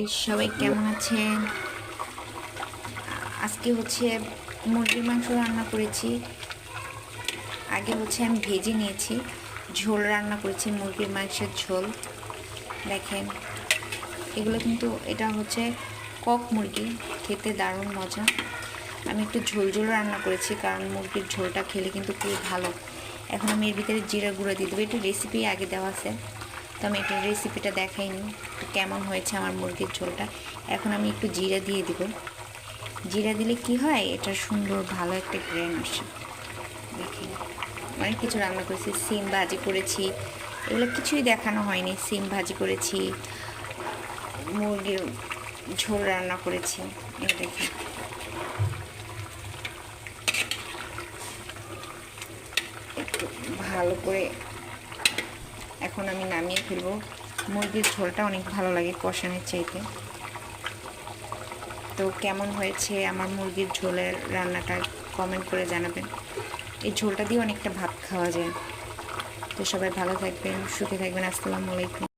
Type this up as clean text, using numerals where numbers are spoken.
সবাই কেমন আছেন? আজকে হচ্ছে মুরগির মাংস রান্না করেছি। আগে হচ্ছে আমি ভেজে নিয়েছি, ঝোল রান্না করেছি, মুরগির মাংসের ঝোল। দেখেন, এগুলো কিন্তু এটা হচ্ছে কক মুরগি, খেতে দারুণ মজা। আমি একটু ঝোল ঝোল রান্না করেছি, কারণ মুরগির ঝোলটা খেলে কিন্তু খুবই ভালো। এখন আমি এর ভিতরে জিরা গুঁড়ো দিয়ে দেবো। একটু রেসিপি আগে দেওয়া আছে, তো আমি এটার রেসিপিটা দেখাইনি কেমন হয়েছে আমার মুরগির ঝোলটা। এখন আমি একটু জিরা দিয়ে দিব। জিরা দিলে কি হয়, এটা সুন্দর ভালো একটা গ্রেন আসে। দেখেন, অনেক কিছু রান্না করেছি, সিম ভাজি করেছি, এগুলো কিছুই দেখানো হয়নি। সিম ভাজি করেছি, মুরগির ঝোল রান্না করেছি। এই দেখেন, একটু ভালো করে এখন আমি নামিয়ে ফেলবো। মুরগির ঝোলটা অনেক ভালো লাগে কষানোর চাইতে। তো কেমন হয়েছে আমার মুরগির ঝোলের রান্নাটা কমেন্ট করে জানাবেন। এই ঝোলটা দিয়ে অনেকটা ভাত খাওয়া যায়। তো সবাই ভালো থাকবেন, সুখে থাকবেন। আসসালামু আলাইকুম।